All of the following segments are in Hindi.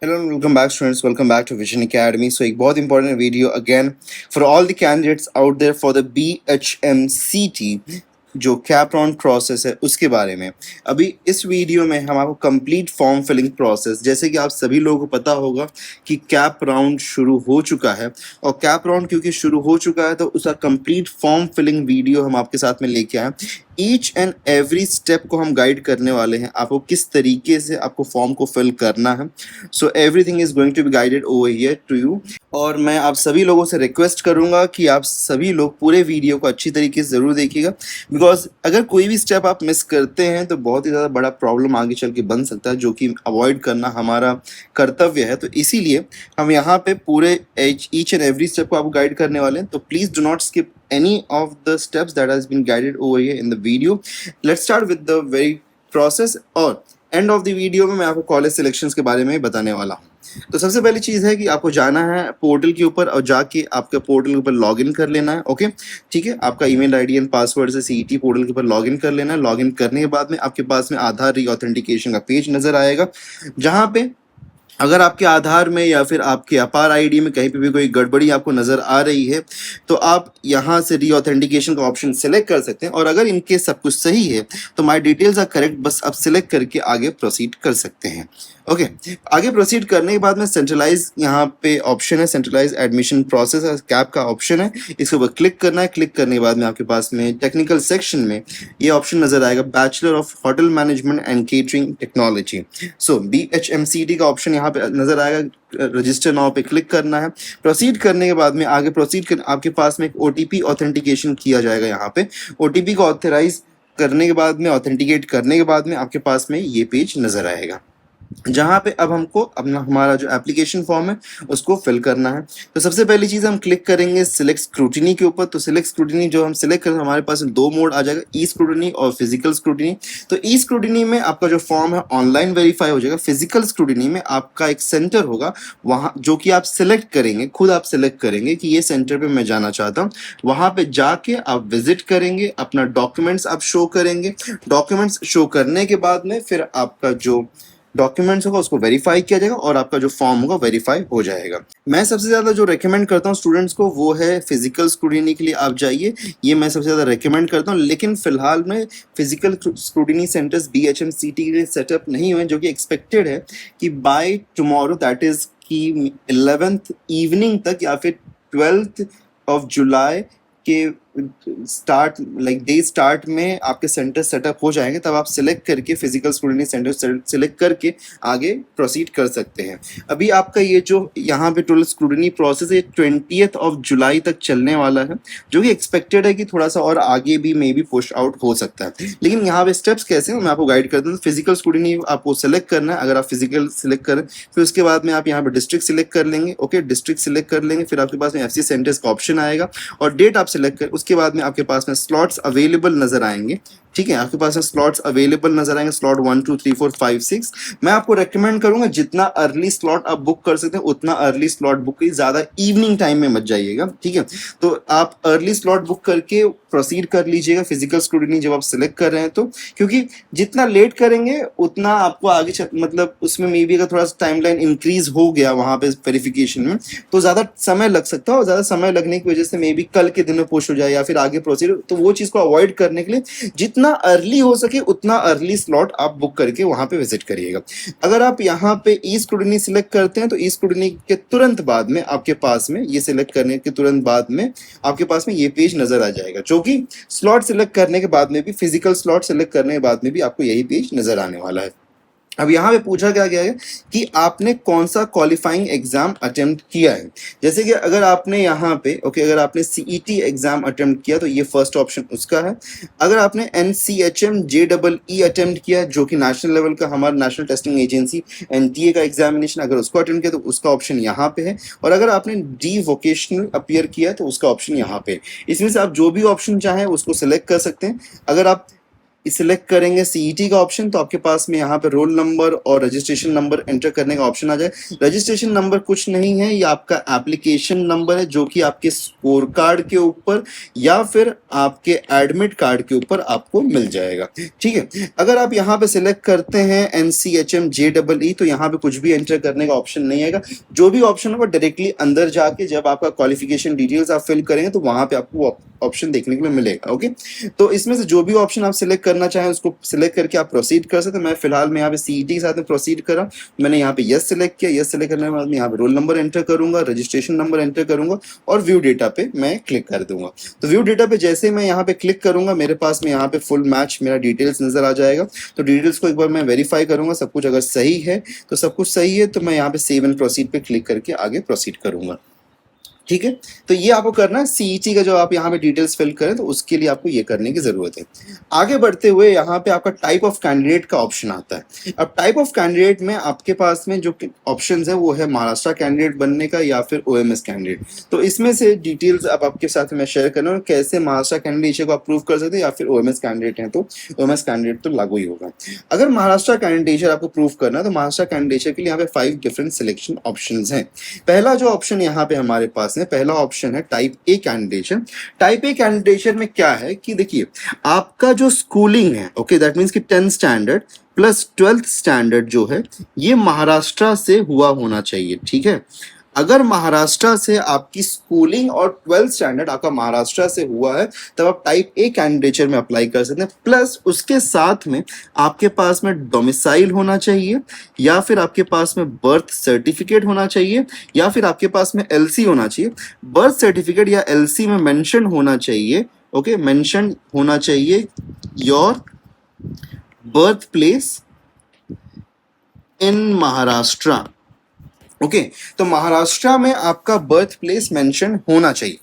Hello and welcome back students, welcome back to Vision Academy. So एक बहुत important video again for all the candidates out there for the BHMCT जो कैप राउंड प्रोसेस है उसके बारे में। अभी इस वीडियो में हम आपको कंप्लीट फॉर्म फिलिंग प्रोसेस, जैसे कि आप सभी लोगों को पता होगा कि कैप राउंड शुरू हो चुका है और कैप राउंड क्योंकि शुरू हो चुका है तो उसका कंप्लीट फॉर्म फिलिंग वीडियो हम आपके साथ में लेके आए। ईच एंड एवरी स्टेप को हम गाइड करने वाले हैं आपको किस तरीके से आपको फॉर्म को फिल करना है। So everything is going to be guided over here to you. और मैं आप सभी लोगों से रिक्वेस्ट करूंगा कि आप सभी लोग पूरे वीडियो को अच्छी तरीके से ज़रूर देखिएगा, बिकॉज अगर कोई भी स्टेप आप मिस करते हैं तो बहुत ही ज़्यादा बड़ा प्रॉब्लम आगे चल के बन सकता है, जो कि अवॉइड करना हमारा कर्तव्य है। तो इसीलिए हम यहाँ पे पूरे ईच एंड एवरी स्टेप को आपको गाइड करने वाले हैं। तो please do not skip any of the steps that has been guided over here in the video. Let's start with the very process और एंड ऑफ द वीडियो में मैं आपको कॉलेज सिलेक्शंस के बारे में बताने वाला हूँ। तो सबसे पहली चीज़ है कि आपको जाना है पोर्टल के ऊपर और जाके आपके पोर्टल के ऊपर लॉगिन कर लेना है। ओके, ठीक है, आपका ईमेल आईडी एंड पासवर्ड से सीईटी पोर्टल के ऊपर लॉगिन कर लेना है। लॉगिन करने के बाद में आपके पास में आधार रीऑथेंटिकेशन का पेज नज़र आएगा, जहाँ पे अगर आपके आधार में या फिर आपके अपार आईडी में कहीं पे भी कोई गड़बड़ी आपको नज़र आ रही है तो आप यहाँ से रीऑथेंटिकेशन का ऑप्शन सेलेक्ट कर सकते हैं। और अगर इनके सब कुछ सही है तो माय डिटेल्स आर करेक्ट, बस आप सिलेक्ट करके आगे प्रोसीड कर सकते हैं। ओके, आगे प्रोसीड करने के बाद में सेंट्रलाइज यहाँ पे ऑप्शन है, सेंट्रलाइज एडमिशन प्रोसेस कैप का ऑप्शन है, इसके ऊपर क्लिक करना है। क्लिक करने के बाद में आपके पास में टेक्निकल सेक्शन में ये ऑप्शन नजर आएगा, bachelor of hotel management and catering technology. So BHMCT का ऑप्शन यहाँ पे नजर आएगा, रजिस्टर नाउ पे क्लिक करना है। प्रोसीड करने के बाद में आगे प्रोसीड कर आपके पास में एक OTP ऑथेंटिकेशन किया जाएगा। यहाँ पे OTP को ऑथराइज करने के बाद में, ऑथेंटिकेट करने के बाद में आपके पास में ये पेज नजर आएगा, जहाँ पे अब हमको अपना हमारा जो एप्लीकेशन फॉर्म है उसको फिल करना है। तो सबसे पहली चीज़ हम क्लिक करेंगे सिलेक्ट स्क्रूटिनी के ऊपर। तो सिलेक्ट स्क्रूटिनी जो हम सिलेक्ट करें, हमारे पास दो मोड आ जाएगा, ई स्क्रूटिनी और फिजिकल स्क्रूटिनी। तो ई स्क्रूटिनी में आपका जो फॉर्म है ऑनलाइन वेरीफाई हो जाएगा। फिजिकल स्क्रूटिनी में आपका एक सेंटर होगा वहाँ, जो कि आप सिलेक्ट करेंगे, खुद आप सिलेक्ट करेंगे कि ये सेंटर पे मैं जाना चाहता हूँ। वहाँ पे जाके आप विजिट करेंगे, अपना डॉक्यूमेंट्स आप शो करेंगे। डॉक्यूमेंट्स शो करने के बाद में फिर आपका जो डॉक्यूमेंट्स होगा उसको वेरीफाई किया जाएगा और आपका जो फॉर्म होगा वेरीफाई हो जाएगा। मैं सबसे ज़्यादा जो रेकमेंड करता हूँ स्टूडेंट्स को वो है फिजिकल स्क्रूटिनी के लिए आप जाइए, ये मैं सबसे ज़्यादा रेकमेंड करता हूँ। लेकिन फिलहाल में फिजिकल स्क्रूटिनी सेंटर्स BHMCT के लिए सेटअप नहीं हुए, जो कि एक्सपेक्टेड है कि बाय टुमारो, दैट इज़ कि 11th इवनिंग तक या फिर 12th ऑफ जुलाई के डे स्टार्ट में आपके सेंटर सेटअप हो जाएंगे, तब आप सिलेक्ट करके फिजिकल स्क्रूटिनी सेंटर सिलेक्ट करके आगे प्रोसीड कर सकते हैं। अभी आपका ये जो यहाँ पे टोटल स्क्रूटिनी प्रोसेस है 20th ऑफ जुलाई तक चलने वाला है, जो कि एक्सपेक्टेड है कि थोड़ा सा और आगे भी मे बी पुश आउट हो सकता है। लेकिन यहाँ पे स्टेप्स कैसे हैं मैं आपको गाइड कर दूँ। फिजिकल स्क्रूटिनी आपको सिलेक्ट करना है। अगर आप फिजिकल सिलेक्ट करें फिर उसके बाद में आप यहाँ पे डिस्ट्रिक्ट सिलेक्ट कर लेंगे। ओके, डिस्ट्रिक्ट सिलेक्ट कर लेंगे, फिर आपके पास में FC सेंटर्स का ऑप्शन आएगा और डेट आप सिलेक्ट कर, उसके बाद में आपके पास में स्लॉट्स अवेलेबल नजर आएंगे। ठीक है, आपके पास में स्लॉट्स अवेलेबल नजर आएंगे, स्लॉट 1 2 3 4 5 6। मैं आपको रेकमेंड करूंगा जितना अर्ली स्लॉट आप बुक कर सकते हैं उतना अर्ली स्लॉट बुक कीजिए, ज्यादा इवनिंग टाइम में मत जाइएगा। ठीक है, तो आप अर्ली स्लॉट बुक करके प्रोसीड कर लीजिएगा फिजिकल स्क्रूटिनी जब आप सिलेक्ट कर रहे हैं तो, क्योंकि जितना लेट करेंगे उतना आपको आगे मतलब उसमें मे बी अगर थोड़ा सा टाइमलाइन इंक्रीज हो गया वहां पे वेरिफिकेशन में तो ज्यादा समय लग सकता है, और ज्यादा समय लगने की वजह से मे बी कल के दिन में पुश हो जाए या फिर आगे प्रोसीड। तो वो चीज को अवॉइड करने के लिए जितना अर्ली हो सके उतना अर्ली स्लॉट आप बुक करके वहां पे विजिट करिएगा। अगर आप यहाँ पे ई स्क्रूटिनी सिलेक्ट करते हैं तो ई स्क्रूटिनी के तुरंत बाद में आपके पास में ये सिलेक्ट करने के तुरंत बाद में आपके पास में ये पेज नजर आ जाएगा, जो कि स्लॉट सिलेक्ट करने के बाद में भी, फिजिकल स्लॉट सिलेक्ट करने के बाद में भी आपको यही पेज नजर आने वाला है। अब यहाँ पे पूछा क्या गया है कि आपने कौन सा क्वालिफाइंग एग्जाम अटेम्प्ट किया है। जैसे कि अगर आपने यहाँ पे अगर आपने CET एग्जाम अटेम्प्ट किया तो ये फर्स्ट ऑप्शन उसका है। अगर आपने NCHM JEE अटेम्प्ट किया, जो कि नेशनल लेवल का हमारा नेशनल टेस्टिंग एजेंसी NTA का एग्जामिनेशन, अगर उसको अटेम्प्ट किया तो उसका ऑप्शन यहाँ पे है। और अगर आपने D वोकेशनल अपीयर किया तो उसका ऑप्शन यहाँ पे। इसमें से आप जो भी ऑप्शन चाहें उसको सिलेक्ट कर सकते हैं। अगर आप सिलेक्ट करेंगे सीईटी का ऑप्शन तो आपके पास में यहाँ पे रोल नंबर और रजिस्ट्रेशन नंबर एंटर करने का ऑप्शन आ जाए। रजिस्ट्रेशन नंबर कुछ नहीं है, ये आपका एप्लीकेशन नंबर है जो कि आपके स्कोर कार्ड के ऊपर या फिर आपके एडमिट कार्ड के ऊपर आपको मिल जाएगा। ठीक है, अगर आप यहाँ पे सिलेक्ट करते हैं NCHMJEE तो यहाँ पे कुछ भी एंटर करने का ऑप्शन नहीं आएगा। जो भी ऑप्शन होगा डायरेक्टली अंदर जाके जब आपका क्वालिफिकेशन डिटेल्स आप फिल करेंगे तो वहां पे आपको ऑप्शन देखने के लिए मिलेगा। ओके, तो इसमें से जो भी ऑप्शन आप सिलेक्ट करना चाहें उसको सिलेक्ट करके आप प्रोसीड कर सकते हैं। मैं फिलहाल मैं यहाँ पे सीईटी के साथ में प्रोसीड करा, मैंने यहाँ पे यस सिलेक्ट किया। यस सिलेक्ट करने के बाद मैं यहाँ पे रोल नंबर एंटर करूंगा, रजिस्ट्रेशन नंबर एंटर करूंगा और व्यू डेटा पे मैं क्लिक कर दूंगा। तो व्यू डेटा पे जैसे मैं यहाँ पे क्लिक करूंगा मेरे पास में यहाँ पे फुल मैच मेरा डिटेल्स नजर आ जाएगा। तो डिटेल्स को एक बार मैं वेरीफाई करूंगा, सब कुछ अगर सही है तो सब कुछ सही है तो मैं यहाँ पे सेव एंड प्रोसीड पे क्लिक करके आगे प्रोसीड करूंगा। ठीक है, तो ये आपको करना है। सीईटी का जो आप यहाँ पे डिटेल्स फिल करें तो उसके लिए आपको ये करने की जरूरत है। आगे बढ़ते हुए यहाँ पे आपका टाइप ऑफ कैंडिडेट का ऑप्शन आता है। अब टाइप ऑफ कैंडिडेट में आपके पास में जो ऑप्शंस है वो है महाराष्ट्र कैंडिडेट बनने का या फिर ओएमएस कैंडिडेट। तो इसमें से डिटेल्स अब आपके साथ मैं शेयर कर रहा हूँ कैसे महाराष्ट्र कैंडिडेट को अप्रूव कर सकते हैं या फिर ओएमएस कैंडिडेट है तो ओएमएस कैंडिडेट तो लागू ही होगा। अगर महाराष्ट्र कैंडिडेट आपको प्रूव करना है तो महाराष्ट्र कैंडिडेट के लिए यहाँ पे 5 डिफरेंट सिलेक्शन ऑप्शंस हैं। पहला जो ऑप्शन यहाँ पे हमारे पास है, पहला ऑप्शन है टाइप ए कैंडिडेशन। टाइप ए कैंडिडेशन में क्या है कि देखिए आपका जो स्कूलिंग है, ओके, दैट मींस कि 10th standard plus 12th standard जो है ये महाराष्ट्र से हुआ होना चाहिए। ठीक है, अगर महाराष्ट्र से आपकी स्कूलिंग और 12th स्टैंडर्ड आपका महाराष्ट्र से हुआ है तब आप टाइप ए कैंडिडेचर में अप्लाई कर सकते हैं। प्लस उसके साथ में आपके पास में डोमिसाइल होना चाहिए या फिर आपके पास में बर्थ सर्टिफिकेट होना चाहिए या फिर आपके पास में एलसी होना चाहिए। बर्थ सर्टिफिकेट या एलसी में मेंशन होना चाहिए, ओके, मेंशन होना चाहिए your birth place in Maharashtra. Okay, तो महाराष्ट्र में आपका बर्थ प्लेस मेंशन होना चाहिए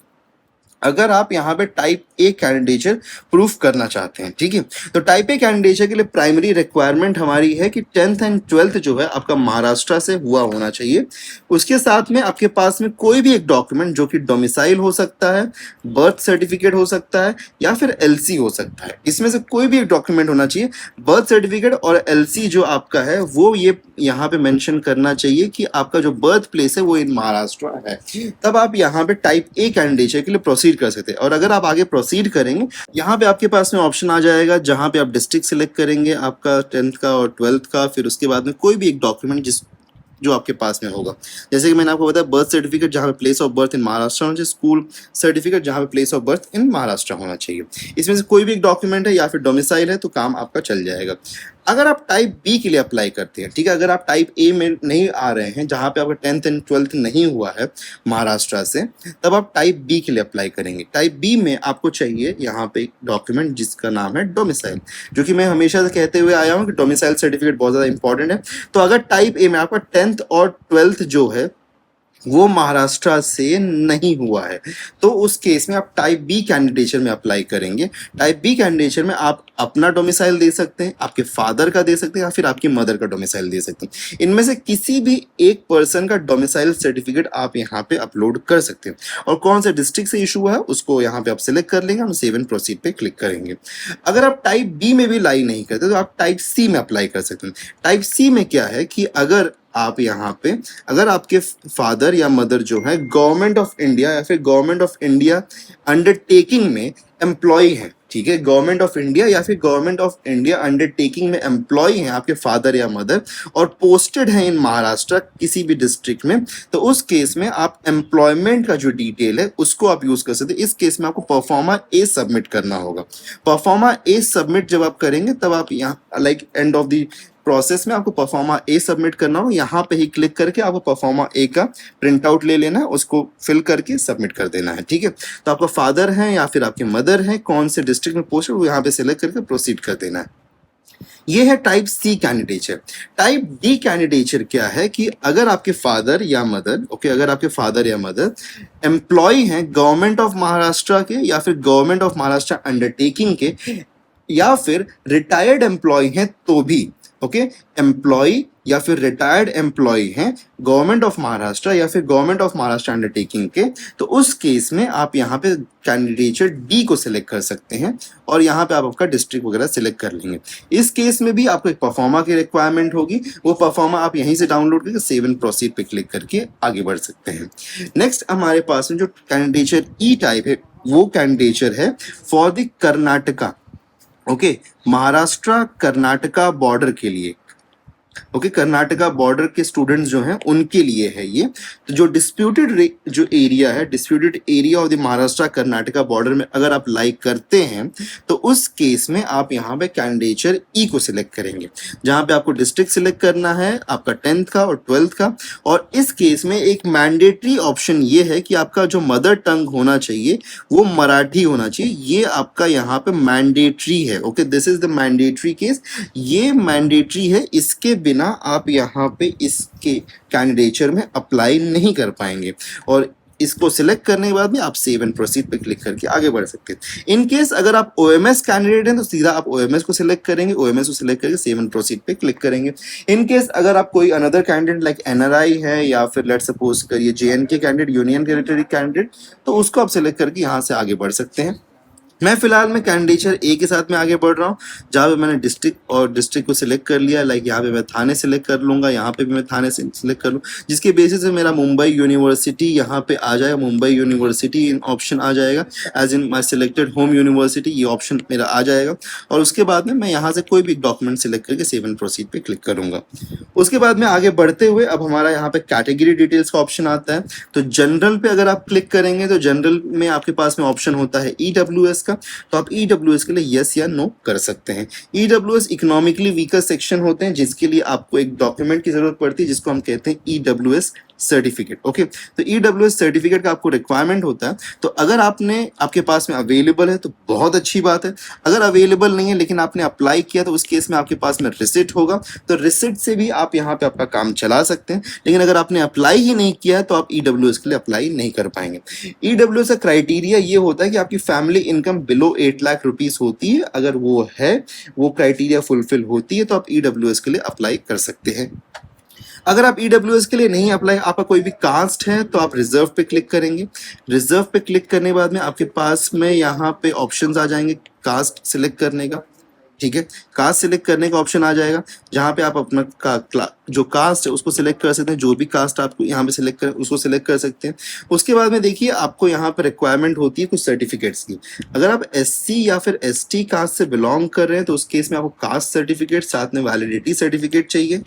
अगर आप यहाँ पे टाइप ए कैंडिडेचर प्रूफ करना चाहते हैं। ठीक है, तो टाइप ए कैंडिडेचर के लिए प्राइमरी रिक्वायरमेंट हमारी है कि 10th एंड 12th जो है आपका महाराष्ट्र से हुआ होना चाहिए। उसके साथ में आपके पास में कोई भी एक डॉक्यूमेंट जो कि डोमिसाइल हो सकता है, बर्थ सर्टिफिकेट हो सकता है या फिर एलसी हो सकता है, इसमें से कोई भी एक डॉक्यूमेंट होना चाहिए। बर्थ सर्टिफिकेट और एलसी जो आपका है वो ये यहाँ पे मेंशन करना चाहिए कि आपका जो बर्थ प्लेस है वो इन महाराष्ट्र है, तब आप यहाँ पे टाइप ए कैंडिडेचर के लिए प्रोसीड कर सकते हैं। और अगर आप आगे प्रोसीड करेंगे यहाँ पे आपके पास में ऑप्शन आ जाएगा जहां पे आप डिस्ट्रिक्ट सिलेक्ट करेंगे आपका 10th का और 12th का, फिर उसके बाद में कोई भी एक डॉक्यूमेंट जो आपके पास में होगा। जैसे कि मैंने आपको बताया बर्थ सर्टिफिकेट जहाँ पे place of birth in Maharashtra होना चाहिए, स्कूल सर्टिफिकेट जहाँ पे place of birth in Maharashtra होना चाहिए। इसमें से कोई भी एक डॉक्यूमेंट है या फिर डोमिसाइल है तो काम आपका चल जाएगा। अगर आप टाइप बी के लिए अप्लाई करते हैं, ठीक है, अगर आप टाइप ए में नहीं आ रहे हैं जहाँ पे आपका 10th एंड 12th नहीं हुआ है महाराष्ट्र से, तब आप टाइप बी के लिए अप्लाई करेंगे। टाइप बी में आपको चाहिए यहाँ पे डॉक्यूमेंट जिसका नाम है डोमिसाइल, जो कि मैं हमेशा से कहते हुए आया हूँ कि डोमिसाइल सर्टिफिकेट बहुत ज़्यादा इंपॉर्टेंट है। तो अगर टाइप ए में आपका 10th और 12th जो है वो महाराष्ट्र से नहीं हुआ है तो उस केस में आप टाइप बी कैंडिडेचर में अप्लाई करेंगे। टाइप बी कैंडिडेचर में आप अपना डोमिसाइल दे सकते हैं, आपके फादर का दे सकते हैं या फिर आपकी मदर का डोमिसाइल दे सकते हैं। इनमें से किसी भी एक पर्सन का डोमिसाइल सर्टिफिकेट आप यहाँ पे अपलोड कर सकते हैं और कौन से डिस्ट्रिक्ट से इशू हुआ है उसको यहाँ पे आप सिलेक्ट कर लेंगे, हम सेव एंड प्रोसीड पे क्लिक करेंगे। अगर आप टाइप बी में भी लाई नहीं करते तो आप टाइप सी में अप्लाई कर सकते हैं। टाइप सी में क्या है कि अगर आप यहाँ पे अगर आपके फादर या मदर जो है गवर्नमेंट ऑफ इंडिया या फिर गवर्नमेंट ऑफ इंडिया अंडरटेकिंग में एम्प्लॉय है, ठीक है, गवर्नमेंट ऑफ इंडिया या फिर गवर्नमेंट ऑफ इंडिया अंडरटेकिंग में एम्प्लॉय हैं आपके फादर या मदर और पोस्टेड हैं इन महाराष्ट्र किसी भी डिस्ट्रिक्ट में, तो उस केस में आप एम्प्लॉयमेंट का जो डिटेल है उसको आप यूज कर सकते हैं। इस केस में आपको परफॉर्मा ए सबमिट करना होगा। परफॉर्मा ए सबमिट जब आप करेंगे तब आप यहाँ like end of the process में आपको परफॉर्मा ए सबमिट करना हो, यहाँ पे ही क्लिक करके आपको परफॉर्मा ए का प्रिंट आउट ले लेना है, उसको फिल करके सबमिट कर देना है। ठीक है, तो आपका फादर है या फिर आपके मदर है कौन से डिस्ट्रिक्ट में पोस्ट है वो यहाँ पे सिलेक्ट करके प्रोसीड कर देना है। ये है type C candidature. Type D candidature क्या है कि अगर आपके फादर या मदर, ओके, अगर आपके फादर या मदर एम्प्लॉय हैं गवर्नमेंट ऑफ महाराष्ट्र के या फिर गवर्नमेंट ऑफ महाराष्ट्र अंडरटेकिंग के या फिर रिटायर्ड एम्प्लॉय हैं तो भी, ओके, एम्प्लॉय या फिर रिटायर्ड एम्प्लॉय हैं गवर्नमेंट ऑफ महाराष्ट्र या फिर गवर्नमेंट ऑफ महाराष्ट्र अंडरटेकिंग के, तो उस केस में आप यहाँ पे कैंडिडेचर डी को सिलेक्ट कर सकते हैं और यहाँ पे आप आपका डिस्ट्रिक्ट वगैरह सिलेक्ट कर लेंगे। इस केस में भी आपको एक परफॉर्मा की रिक्वायरमेंट होगी, वो परफॉर्मा आप यहीं से डाउनलोड करके सेव एंड प्रोसीड पे क्लिक करके आगे बढ़ सकते हैं। नेक्स्ट हमारे पास में जो कैंडिडेचर ई टाइप है वो कैंडिडेचर है for the Karnataka, okay, Maharashtra Karnataka border के लिए, ओके, कर्नाटका बॉर्डर के स्टूडेंट्स जो हैं उनके लिए है ये। तो जो डिस्प्यूटेड जो एरिया है, disputed area of the Maharashtra Karnataka border में अगर आप लाइक करते हैं तो उस केस में आप यहाँ पे कैंडिडेचर ई को सिलेक्ट करेंगे, जहाँ पे आपको डिस्ट्रिक्ट सिलेक्ट करना है आपका 10th का और 12th का। और इस केस में एक मैंडेटरी ऑप्शन ये है कि आपका जो मदर टंग होना चाहिए वो मराठी होना चाहिए, ये आपका यहाँ पे मैंडेटरी है। Okay, this is the mandatory case, ये मैंडेटरी है, इसके बिना आप यहाँ पे इसके कैंडिडेचर में अप्लाई नहीं कर पाएंगे। और इसको सिलेक्ट करने के बाद में आप सेव एंड प्रोसीड पे क्लिक करके आगे बढ़ सकते हैं। इन केस अगर आप ओएमएस कैंडिडेट हैं तो सीधा आप ओएमएस को सिलेक्ट करेंगे, ओएमएस को सिलेक्ट करके सेव एंड प्रोसीड पे क्लिक करेंगे। इन केस अगर आप कोई अनदर कैंडिडेट लाइक एनआरआई है या फिर लेट्स सपोज करिए JNK candidate, union territory candidate, तो उसको आप सिलेक्ट करके यहाँ से आगे बढ़ सकते हैं। मैं फिलहाल मैं कैंडिडेचर ए के साथ में आगे बढ़ रहा हूँ, जहाँ पे मैंने डिस्ट्रिक्ट को सिलेक्ट कर लिया। लाइक यहाँ पे मैं थाने सिलेक्ट कर लूँगा, यहाँ पे भी मैं थाने से सिलेक्ट कर लूँ, जिसके बेसिस पे मेरा मुंबई यूनिवर्सिटी यहाँ पे आ जाएगा, मुंबई यूनिवर्सिटी इन ऑप्शन आ जाएगा, as in my selected home university, ये ऑप्शन मेरा आ जाएगा। और उसके बाद में मैं यहाँ से कोई भी डॉक्यूमेंट सिलेक्ट करके सेव एंड प्रोसीड पे क्लिक करूँगा। उसके बाद में आगे बढ़ते हुए अब हमारा यहाँ पे कैटेगरी डिटेल्स का ऑप्शन आता है। तो जनरल पे अगर आप क्लिक करेंगे तो जनरल में आपके पास में ऑप्शन होता है ईडब्ल्यूएस का, तो आप ईडब्ल्यूएस के लिए यस या नो कर सकते हैं। ईडब्ल्यूएस इकोनॉमिकली वीकर सेक्शन होते हैं, जिसके लिए आपको एक डॉक्यूमेंट की जरूरत पड़ती है जिसको हम कहते हैं ईडब्ल्यूएस सर्टिफिकेट। ओके, तो ईडब्ल्यूएस सर्टिफिकेट का आपको रिक्वायरमेंट होता है। तो अगर आपके पास में अवेलेबल है तो बहुत अच्छी बात है, अगर अवेलेबल नहीं है लेकिन आपने अप्लाई किया तो उस केस में आपके पास में रिसिट होगा, तो रिसिट से भी आप यहाँ पे आपका काम चला सकते हैं। लेकिन अगर आपने अप्लाई ही नहीं किया है तो आप ईडब्ल्यूएस के लिए अप्लाई नहीं कर पाएंगे। ईडब्ल्यूएस का क्राइटेरिया ये होता है कि आपकी family income below 8 lakh rupees होती है, अगर वो है, वो क्राइटेरिया फुलफिल होती है तो आप ईडब्ल्यूएस के लिए अप्लाई कर सकते हैं। अगर आप ईडब्ल्यूएस के लिए नहीं अप्लाई, आपका कोई भी कास्ट है, तो आप रिजर्व पे क्लिक करेंगे। रिजर्व पे क्लिक करने के बाद में आपके पास में यहाँ पे ऑप्शंस आ जाएंगे कास्ट सिलेक्ट करने का, ठीक है, कास्ट सिलेक्ट करने का ऑप्शन आ जाएगा, जहाँ पे आप अपना जो कास्ट है उसको सिलेक्ट कर सकते हैं, जो भी कास्ट आपको यहाँ पे सिलेक्ट करें उसको सिलेक्ट कर सकते हैं। उसके बाद में देखिए आपको यहाँ पे रिक्वायरमेंट होती है कुछ सर्टिफिकेट्स की। अगर आप एससी या फिर एसटी कास्ट से बिलोंग कर रहे हैं तो उस केस में आपको कास्ट सर्टिफिकेट साथ में वैलिडिटी सर्टिफिकेट चाहिए।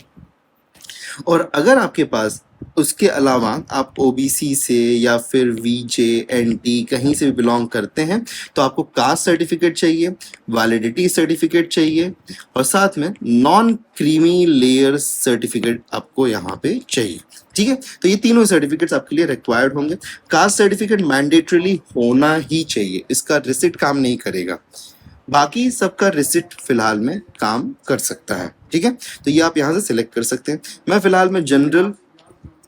और अगर आपके पास उसके अलावा आप ओबीसी से या फिर वीजे एनटी कहीं से भी बिलोंग करते हैं तो आपको कास्ट सर्टिफिकेट चाहिए, वैलिडिटी सर्टिफिकेट चाहिए और साथ में नॉन क्रीमी लेयर सर्टिफिकेट आपको यहाँ पे चाहिए, ठीक है। तो ये तीनों सर्टिफिकेट्स आपके लिए रिक्वायर्ड होंगे। कास्ट सर्टिफिकेट मैंडेटरीली होना ही चाहिए, इसका रिसिट काम नहीं करेगा, बाकी सबका रिसिट फिलहाल में काम कर सकता है, ठीक है। तो ये आप यहाँ से सिलेक्ट कर सकते हैं। मैं फिलहाल में जनरल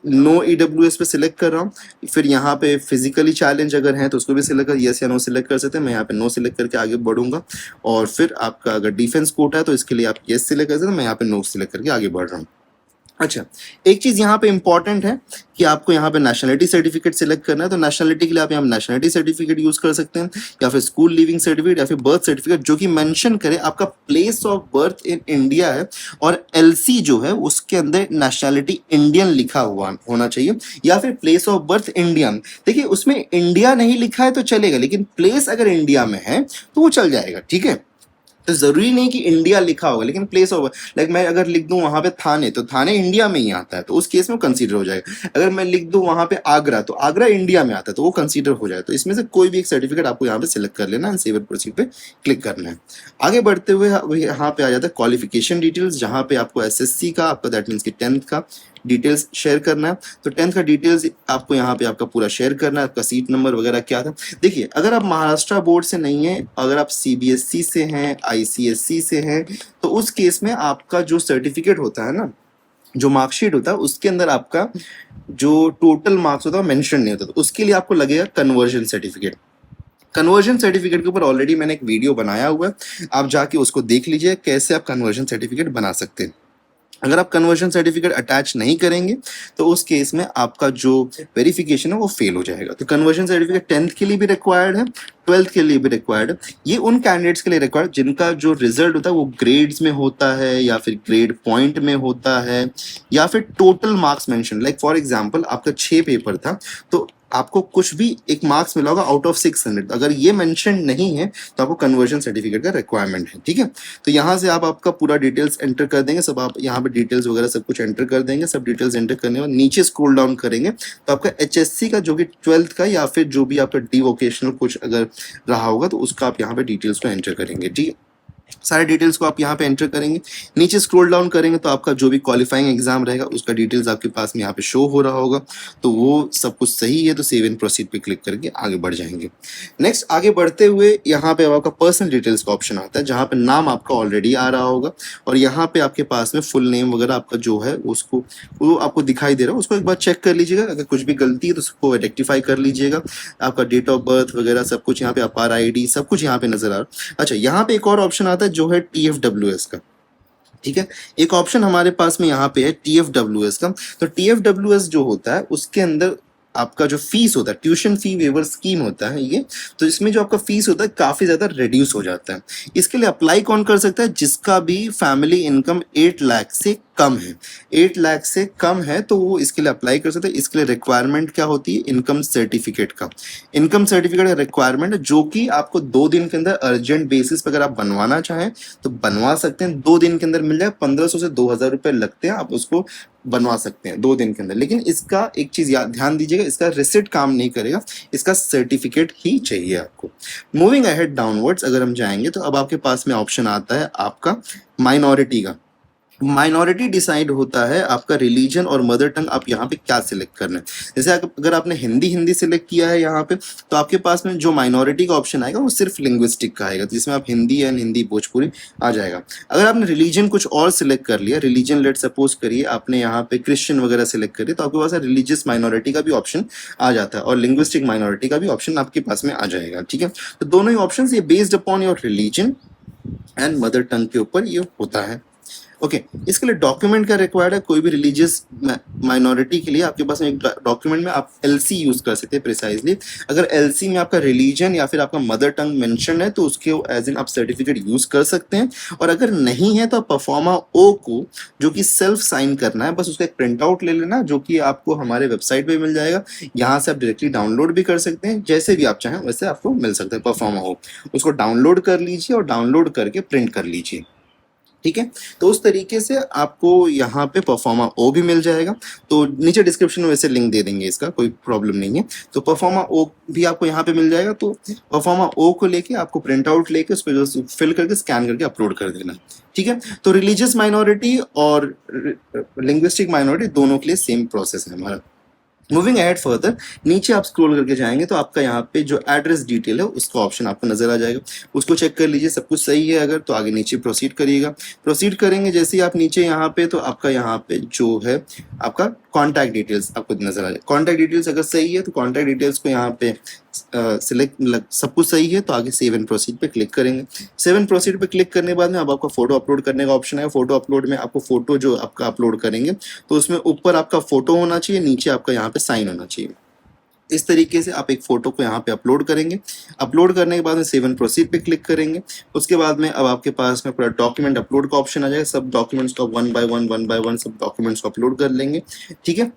नो ईडब्ल्यूएस पे सिलेक्ट कर रहा हूँ। फिर यहाँ पे फिजिकली चैलेंज अगर है तो उसको भी सिलेक्ट कर यस या नो सिलेक्ट कर सकते हैं। मैं यहाँ पे नो सिलेक्ट करके आगे बढ़ूंगा। और फिर आपका अगर डिफेंस कोटा है तो इसके लिए आप यस सिलेक्ट कर सकते हैं, मैं यहाँ पे नो सिलेक्ट करके आगे बढ़ रहा हूँ। अच्छा, एक चीज यहाँ पे इंपॉर्टेंट है कि आपको यहाँ पे नेशनलिटी सर्टिफिकेट सिलेक्ट करना है। तो नेशनलिटी के लिए आप यहाँ नेशनलिटी सर्टिफिकेट यूज कर सकते हैं या फिर स्कूल लिविंग सर्टिफिकेट या फिर बर्थ सर्टिफिकेट, जो कि मेंशन करे आपका place of birth in India है और एलसी जो है उसके अंदर नेशनलिटी इंडियन लिखा हुआ होना चाहिए या फिर प्लेस ऑफ बर्थ इंडियन। देखिए उसमें इंडिया नहीं लिखा है तो चलेगा, लेकिन प्लेस अगर इंडिया में है तो वो चल जाएगा, ठीक है। तो जरूरी नहीं कि इंडिया लिखा होगा, लेकिन प्लेस ऑफ लाइक मैं अगर लिख दूं वहां पे थाने, तो थाने इंडिया में ही आता है तो उस केस में कंसीडर हो जाएगा। अगर मैं लिख दूं वहां पे आगरा, तो आगरा इंडिया में आता है तो वो कंसीडर हो जाएगा। तो इसमें से कोई भी एक सर्टिफिकेट आपको यहाँ पे सिलेक्ट कर लेना है, सेव एंड प्रोसीड पे क्लिक करना है। आगे बढ़ते हुए यहाँ पे आ जाता है क्वालिफिकेशन डिटेल्स, जहाँ पे आपको एसएससी का आपका दैट मीन्स की 10th का डिटेल्स शेयर करना है। तो 10th का डिटेल्स आपको यहाँ पे आपका पूरा शेयर करना है, आपका सीट नंबर वगैरह क्या था। देखिए अगर आप महाराष्ट्र बोर्ड से नहीं है, अगर आप सीबीएसई से हैं, आईसीएसई से हैं, तो उस केस में आपका जो सर्टिफिकेट होता है ना, जो मार्कशीट होता है उसके अंदर आपका जो टोटल मार्क्स होता है मेंशन नहीं होता, तो उसके लिए आपको लगेगा कन्वर्जन सर्टिफिकेट। कन्वर्जन सर्टिफिकेट के ऊपर ऑलरेडी मैंने एक वीडियो बनाया हुआ है, आप जाके उसको देख लीजिए कैसे आप कन्वर्जन सर्टिफिकेट बना सकते हैं। अगर आप कन्वर्जन सर्टिफिकेट अटैच नहीं करेंगे तो उस केस में आपका जो वेरिफिकेशन है वो फेल हो जाएगा। तो कन्वर्जन सर्टिफिकेट 10th के लिए भी रिक्वायर्ड है, 12th के लिए भी रिक्वायर्ड है। ये उन कैंडिडेट्स के लिए रिक्वायर्ड जिनका जो रिजल्ट होता है वो ग्रेड्स में होता है या फिर ग्रेड पॉइंट में होता है या फिर total marks mention. Like for example आपका 6 पेपर था तो आपको कुछ भी एक मार्क्स मिला होगा आउट ऑफ 600, अगर ये मेंशन नहीं है तो आपको कन्वर्जन सर्टिफिकेट का रिक्वायरमेंट है। ठीक है, तो यहाँ से आप आपका पूरा डिटेल्स एंटर कर देंगे, सब आप यहाँ पे डिटेल्स वगैरह सब कुछ एंटर कर देंगे। सब डिटेल्स एंटर करने के बाद नीचे स्क्रॉल डाउन करेंगे तो आपका HSC का जो कि 12th का या फिर जो भी आपका डी वोकेशनल कुछ अगर रहा होगा तो उसका आप यहाँ पे डिटेल्स को एंटर करेंगे। ठीक है, सारे डिटेल्स को आप यहाँ पे एंटर करेंगे। नीचे स्क्रॉल डाउन करेंगे तो आपका जो भी क्वालिफाइंग एग्जाम रहेगा उसका डिटेल्स आपके पास में यहाँ पे शो हो रहा होगा। तो वो सब कुछ सही है तो सेव एंड प्रोसीड पे क्लिक करके आगे बढ़ जाएंगे। नेक्स्ट आगे बढ़ते हुए यहाँ पे आपका पर्सनल डिटेल्स का ऑप्शन आता है जहाँ पे नाम आपका ऑलरेडी आ रहा होगा और यहाँ पे आपके पास में फुल नेम वगैरह आपका जो है उसको वो आपको दिखाई दे रहा है, उसको एक बार चेक कर लीजिएगा। अगर कुछ भी गलती है तो उसको रेक्टिफाई कर लीजिएगा। आपका डेट ऑफ बर्थ वगैरह सब कुछ यहाँ पे, अपार ID सब कुछ यहाँ पे नजर आ रहा है। अच्छा, यहाँ पे एक और ऑप्शन आता है जो है TFWS का। ठीक है, एक ऑप्शन हमारे पास में यहाँ पे है TFWS का। तो TFWS जो होता है उसके अंदर आपका जो फीस होता है, ट्यूशन फी वेवर स्कीम होता है ये, तो इसमें जो आपका फीस होता है काफी ज्यादा रिड्यूस हो जाता है। इसके लिए अप्लाई कौन कर सकता है? जिसका भी फैमिली इनकम 8 लाख से कम है। 8 लाख से कम है तो वो इसके लिए अप्लाई कर सकते हैं। इसके लिए रिक्वायरमेंट क्या होती है? इनकम सर्टिफिकेट का। इनकम सर्टिफिकेट का रिक्वायरमेंट है जो कि आपको 2 दिन के अंदर अर्जेंट बेसिस पर अगर आप बनवाना चाहें तो बनवा सकते हैं। 2 दिन के अंदर मिल जाए, 1500 से 2000 रुपए लगते हैं, आप उसको बनवा सकते हैं 2 दिन के अंदर। लेकिन इसका एक चीज ध्यान दीजिएगा, इसका रिसिट काम नहीं करेगा, इसका सर्टिफिकेट ही चाहिए आपको। मूविंग अहेड डाउनवर्ड्स अगर हम जाएंगे तो अब आपके पास में ऑप्शन आता है आपका माइनॉरिटी का। माइनॉरिटी डिसाइड होता है आपका रिलीजन और मदर टंग आप यहाँ पे क्या सिलेक्ट करना है। जैसे अगर आपने हिंदी सिलेक्ट किया है यहाँ पे तो आपके पास में जो माइनॉरिटी का ऑप्शन आएगा वो सिर्फ लिंग्विस्टिक का आएगा, जिसमें आप हिंदी एंड हिंदी भोजपुरी आ जाएगा। अगर आपने रिलीजन कुछ और सिलेक्ट कर लिया, रिलीजन लेट सपोज करिए आपने यहाँ पे क्रिश्चियन वगैरह सिलेक्ट करिए, तो आपके पास रिलीजियस माइनॉरिटी का भी ऑप्शन आ जाता है और लिंग्विस्टिक माइनॉरिटी का भी ऑप्शन आपके पास में आ जाएगा। ठीक है, तो दोनों ही ऑप्शन ये based upon your religion and mother tongue के ऊपर ये होता है। ओके, इसके लिए डॉक्यूमेंट का रिक्वायर्ड है। कोई भी रिलीजियस माइनॉरिटी के लिए आपके पास एक डॉक्यूमेंट में आप LC यूज कर सकते हैं प्रिसाइजली। अगर LC में आपका रिलीजन या फिर आपका मदर टंग मेंशन है तो उसके एज इन आप सर्टिफिकेट यूज कर सकते हैं। और अगर नहीं है तो आप परफॉर्मा O को, जो कि सेल्फ साइन करना है, बस उसका एक प्रिंट आउट ले लेना, जो कि आपको हमारे वेबसाइट पे मिल जाएगा। यहाँ से आप डायरेक्टली डाउनलोड भी कर सकते हैं, जैसे भी आप चाहें वैसे आपको मिल सकता है परफॉर्मा O। उसको डाउनलोड कर लीजिए और डाउनलोड करके प्रिंट कर लीजिए। ठीक है, तो उस तरीके से आपको यहाँ पे परफॉर्मा O भी मिल जाएगा। तो नीचे डिस्क्रिप्शन में वैसे लिंक दे देंगे, इसका कोई प्रॉब्लम नहीं है। तो परफॉर्मा O भी आपको यहाँ पे मिल जाएगा। तो परफॉर्मा O को लेके आपको प्रिंट आउट लेके उस पर जो फिल करके स्कैन करके अपलोड कर देना। ठीक है, तो रिलीजियस माइनॉरिटी और लिंग्विस्टिक माइनॉरिटी दोनों के लिए सेम प्रोसेस है हमारा। मूविंग एड फर्दर, नीचे आप स्क्रॉल करके जाएंगे तो आपका यहाँ पे जो एड्रेस डिटेल है उसका ऑप्शन आपको नजर आ जाएगा, उसको चेक कर लीजिए। सब कुछ सही है अगर तो आगे नीचे प्रोसीड करिएगा। प्रोसीड करेंगे जैसे ही आप नीचे यहाँ पे तो आपका यहाँ पे जो है आपका कॉन्टैक्ट डिटेल्स आपको नजर आ जाए। कॉन्टैक्ट डिटेल्स अगर सही है तो कॉन्टैक्ट डिटेल्स को यहाँ पे सिलेक्ट, सब कुछ सही है तो आगे सेव एंड प्रोसीड पे क्लिक करेंगे। सेव एंड प्रोसीड पे क्लिक करने के बाद में अब आपका फोटो अपलोड करने का ऑप्शन है। फोटो अपलोड में आपको फोटो जो आपका अपलोड करेंगे तो उसमें ऊपर आपका फोटो होना चाहिए, नीचे आपका यहाँ पे साइन होना चाहिए। इस तरीके से आप एक फोटो को यहाँ पे अपलोड करेंगे। अपलोड करने के बाद में सेव एंड प्रोसीड पे क्लिक करेंगे। उसके बाद में अब आपके पास में पूरा डॉक्यूमेंट अपलोड का ऑप्शन आ जाएगा। सब डॉक्यूमेंट्स को 1 बाय 1 सब डॉक्यूमेंट्स को अपलोड कर लेंगे। ठीक है,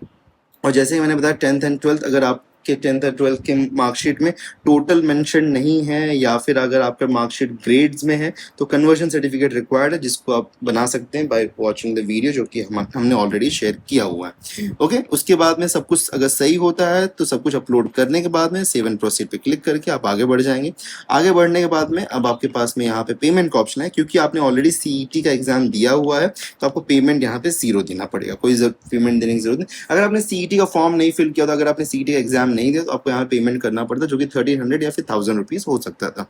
और जैसे ही मैंने बताया 10th एंड 12th, अगर आप के 10th और 12th के मार्कशीट में टोटल मेंशन नहीं है या फिर अगर आपका मार्कशीट ग्रेड्स में है तो कन्वर्जन सर्टिफिकेट रिक्वायर्ड है, जिसको आप बना सकते हैं बाय वाचिंग द वीडियो, जो कि हमने ऑलरेडी शेयर किया हुआ है। ओके, उसके बाद में सब कुछ अगर सही होता है तो सब कुछ अपलोड करने के बाद में सेव एंड प्रोसीड पे क्लिक करके आप आगे बढ़ जाएंगे। आगे बढ़ने के बाद में अब आपके पास में यहाँ पे पेमेंट का ऑप्शन है। क्योंकि आपने ऑलरेडी CET का एग्जाम दिया हुआ है तो आपको पेमेंट यहाँ पे 0 देना पड़ेगा, कोई पेमेंट देने की जरूरत नहीं। अगर आपने CET का फॉर्म नहीं फिल किया तो अगर आपने CET का एग्जाम नहीं थे तो आपको यहाँ पेमेंट करना पड़ता, जो कि 1300 या फिर 1000 रुपीज़ हो सकता था।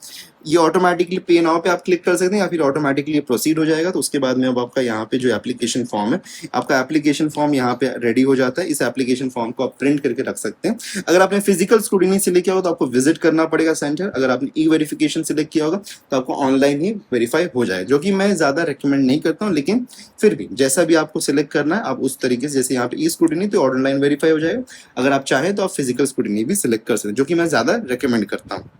ये ऑटोमेटिकली पे नाउ पे आप क्लिक कर सकते हैं या फिर ऑटोमेटिकली प्रोसीड हो जाएगा। तो उसके बाद में अब आपका यहाँ पे जो एप्लीकेशन फॉर्म है, आपका एप्लीकेशन फॉर्म यहाँ पे रेडी हो जाता है। इस एप्लीकेशन फॉर्म को आप प्रिंट करके रख सकते हैं। अगर आपने फिजिकल स्क्रूटिनी सिलेक्ट किया होगा तो आपको विजिट करना पड़ेगा सेंटर। अगर आपने ई वेरिफिकेशन सिलेक्ट किया होगा तो आपको ऑनलाइन ही वेरीफाई हो जाए, जो कि मैं ज़्यादा रिकमेंड नहीं करता हूँ, लेकिन फिर भी जैसा भी आपको सिलेक्ट करना है आप उस तरीके से, जैसे यहाँ पे ई स्क्रूटिनी तो ऑनलाइन वेरीफाई हो जाएगा। अगर आप चाहें तो आप फिजिकल स्क्रूटिनी भी सिलेक्ट कर सकते हैं, जो कि मैं ज़्यादा रिकमेंड करता हूँ।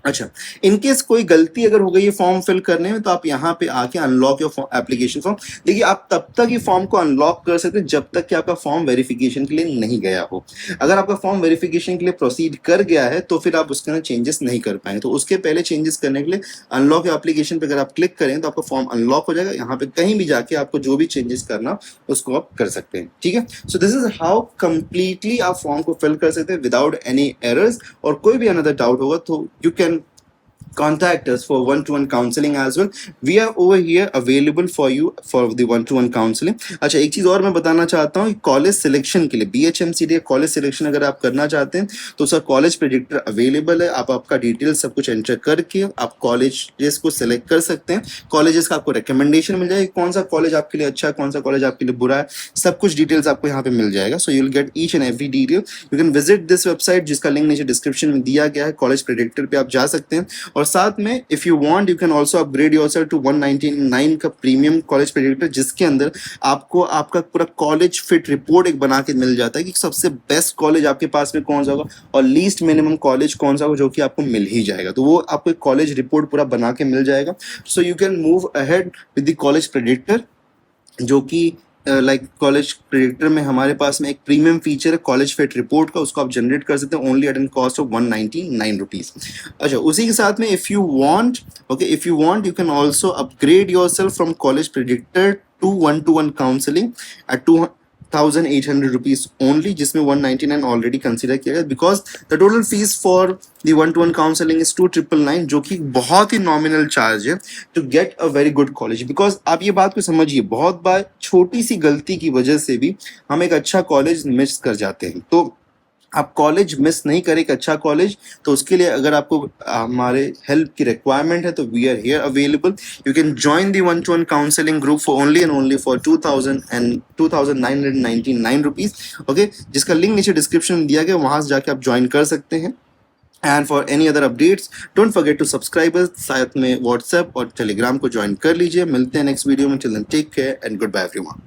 अच्छा, इन केस कोई गलती अगर हो गई है फॉर्म फिल करने में, तो आप यहाँ पे आके अनलॉक योर एप्लीकेशन फॉर्म। देखिए, आप तब तक ये फॉर्म को अनलॉक कर सकते हैं जब तक कि आपका फॉर्म वेरिफिकेशन के लिए नहीं गया हो। अगर आपका फॉर्म वेरिफिकेशन के लिए प्रोसीड कर गया है तो फिर आप उसके अंदर चेंजेस नहीं कर पाए। तो उसके पहले चेंजेस करने के लिए अनलॉक योर एप्लीकेशन पे अगर आप क्लिक करें तो आपका फॉर्म अनलॉक हो जाएगा। यहाँ पे कहीं भी जाके आपको जो भी चेंजेस करना उसको आप कर सकते हैं। ठीक है, so this is how completely आप फॉर्म को फिल कर सकते हैं विदाउट एनी एरर्स। और कोई भी अनदर डाउट होगा तो you can contact us for one-to-one counseling as well. We are over here available for you for the one-to-one counseling. अच्छा, एक चीज़ और मैं बताना चाहता हूँ, कॉलेज सिलेक्शन के लिए BHMCD कॉलेज सिलेक्शन अगर आप करना चाहते हैं तो उसका कॉलेज प्रेडिक्टर अवेलेबल है। आप आपका डिटेल सब कुछ एंटर करके आप कॉलेजेस को सिलेक्ट कर सकते हैं। कॉलेजेस का आपको रिकमेंडेशन मिल जाएगी, कौन सा कॉलेज आपके लिए अच्छा है, कौन सा कॉलेज आपके लिए बुरा है, सब कुछ डिटेल्स आपको यहाँ पे मिल जाएगा। So you will get each and every detail. You can visit this website, जिसका लिंक नीचे डिस्क्रिप्शन में दिया गया है। कॉलेज प्रेडिक्टर पे आप जा सकते हैं। और साथ में if you want you can also upgrade yourself to 199 का प्रीमियम कॉलेज प्रेडिक्टर, जिसके अंदर आपको आपका पूरा कॉलेज फिट रिपोर्ट एक बना के मिल जाता है कि सबसे बेस्ट कॉलेज आपके पास में कौन सा होगा और लीस्ट मिनिमम कॉलेज कौन सा होगा, जो कि आपको मिल ही जाएगा। तो वो आपको एक कॉलेज रिपोर्ट पूरा बना के मिल जाएगा। So you can move ahead with the college predictor, जो कि लाइक कॉलेज प्रेडिक्टर में हमारे पास में एक प्रीमियम फीचर है कॉलेज फिट रिपोर्ट का, उसको आप जनरेट कर सकते हैं only at an cost of 199 rupees. अच्छा, उसी के साथ में if you want you can also upgrade yourself from college predictor to one counselling at 2,800 rupees only, जिसमें 199 ऑलरेडी कंसिडर किया गया, because the total fees for the one counselling is 2,999, जो कि बहुत ही नॉमिनल चार्ज है to get a very good college. Because आप ये बात को समझिए, बहुत बार छोटी सी गलती की वजह से भी हम एक अच्छा कॉलेज मिस कर जाते हैं। तो आप कॉलेज मिस नहीं करें, एक अच्छा कॉलेज, तो उसके लिए अगर आपको हमारे हेल्प की रिक्वायरमेंट है तो we are here available. You can join the one to one counselling group for only and only for 2,999 rupees. Okay, जिसका लिंक नीचे डिस्क्रिप्शन में दिया गया, वहाँ से जाके आप ज्वाइन कर सकते हैं। And for any other updates don't forget to subscribe us, साथ में व्हाट्सएप और टेलीग्राम को ज्वाइन कर लीजिए। मिलते हैं नेक्स्ट वीडियो में। Till then take care and good bye everyone.